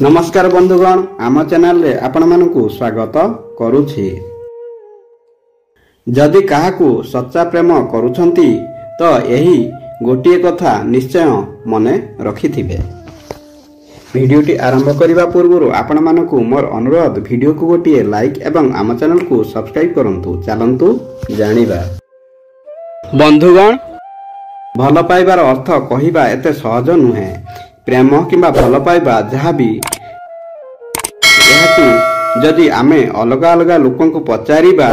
नमस्कार बंधुगण, आम चैनल रे आपण मानकु स्वागत करूछि। जदि काहाकू सच्चा प्रेम करूछंती तो यही गोटिए कथा निश्चय मने रखिथिबे। वीडियोटी आरंभ करिबा पूर्व आपण मानकु मोर अनुरोध, वीडियो को गोटिए लाइक एवं आम चैनल को सब्सक्राइब करंतु। चलंतु जानिबा। बंधुगण, भल पाइबार अर्थ कहिबा एते सहज नुहे। प्रेम किंबा भल पाइबा जहाँ भी जदि आमे अलग अलग लोकों को पचारिबा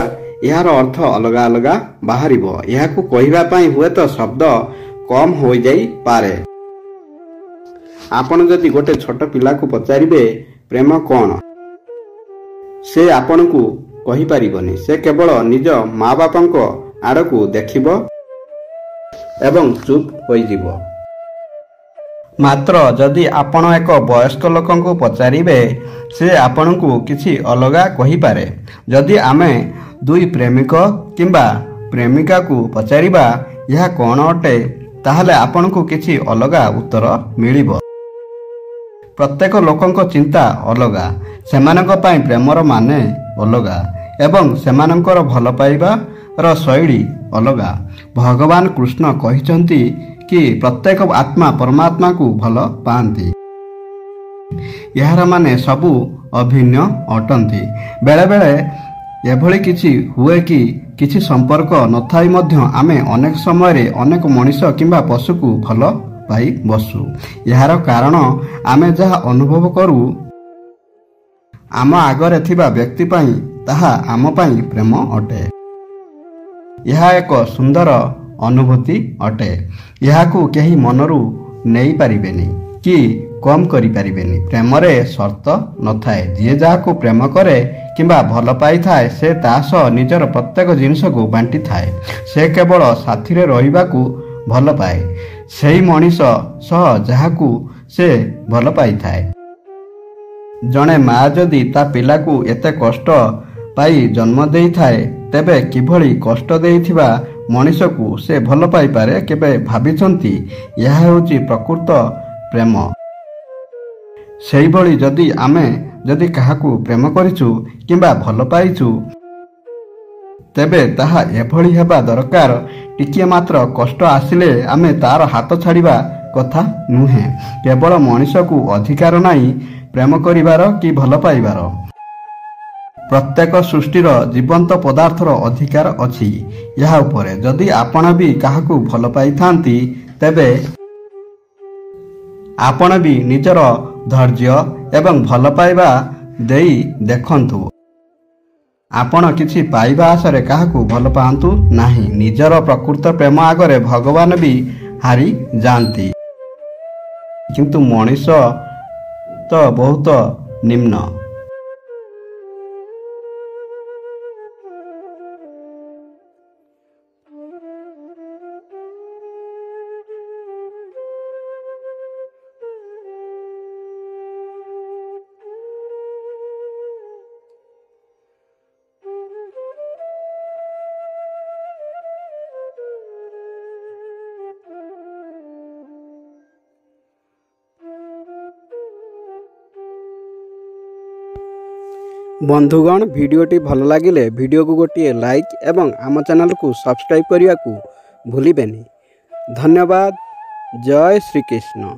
यार अर्थ अलग अलग बाहरिबो। याकू कहिबा पई हुए तो शब्द कम हो जाई पारे। आपण जदि गोटे छोट पिला को पचारिबे प्रेम कौन, से आपण को कहि परिबनी। से केवल निज माँ बापा आड़ को देखिबो एवं चुप होई जिवो। मात्र जदि आपण एक वयस्क लोकन को पचारिबे से आपण को किछि अलगा कहि पारे। जदि आमे दुई प्रेमिक किंबा प्रेमिका को पचारिबा यह कौन अटे, ताहले आपण को किछि अलगा उत्तर मिलिबो। प्रत्येक लोकन को चिंता अलगा, सेमानक पई प्रेमर माने अलगा एवं सेमानकर भल पाइबार शैली अलगा। भगवान कृष्ण कहिचंती कि प्रत्येक आत्मा परमात्मा को भल पाती। यार माने सबू अभिन्न अटंती। बेले बेले एभली किछि हुए कि किछि संपर्क नथाई मध्य आमे अनेक समय रे अनेक मनीष किंबा पशु को भल पाई बसु। यार कारण आमे जहा अनुभव करू आम आगरे थिबा व्यक्ति पई ताहा आम पई प्रेम अटे। यह एक सुंदर अनुभूति अटे। यहाकू केही मनरू नहीं पारिबेनी कि कम करि पारिबेनी। प्रेम रे शर्त नथाए। जे जाहाकू प्रेम करे किंबा भल पाई थाए से तास निजर प्रत्येक जिनिस को बांटी थाए। से केवल साथी रे रहिबाकू भल पाए। सेही मनीष सह जाहाकू से भल पाई थाए। जणे माँ जदि ता पिला को एते कष्ट पाई जन्म देई थाए तेबे किभली कष्ट देइथिबा मनीष को से भल पाई पारे केबे भाबिचंती? यह होची प्रकृत प्रेम। सेही भली जदि आमे जदि काहाकू प्रेम करिचु किंबा भल पाइचु तेबे ताहा एभली हेबा दरकार। टिकिए मात्र कष्ट आसिले आमे तार हाथ छाड़िबा कथा नुहे। केवल मनीष को अधिकार नाही प्रेम करिवार कि भल पाइबार। प्रत्येक सृष्टिर जीवंत पदार्थर अधिकार अछि यह उपरे। जदि आपण भी काहाकू भल पाई थांती तेबे आपण भी निजर धैर्य एवं भल पाइबा देई देखंतु। आपण किछि पाइबा आशरे काहाकू भल पांतु नाही। निजर प्रकृत प्रेम आगरे भगवान भी हारी जांती, किंतु मनीष तो बहुत निम्न। बंधुगण, वीडियोटी भल लागिले वीडियो को गोटिए लाइक एवं आम चैनल को सब्सक्राइब करने को भूलिबेनी। धन्यवाद। जय श्री कृष्ण।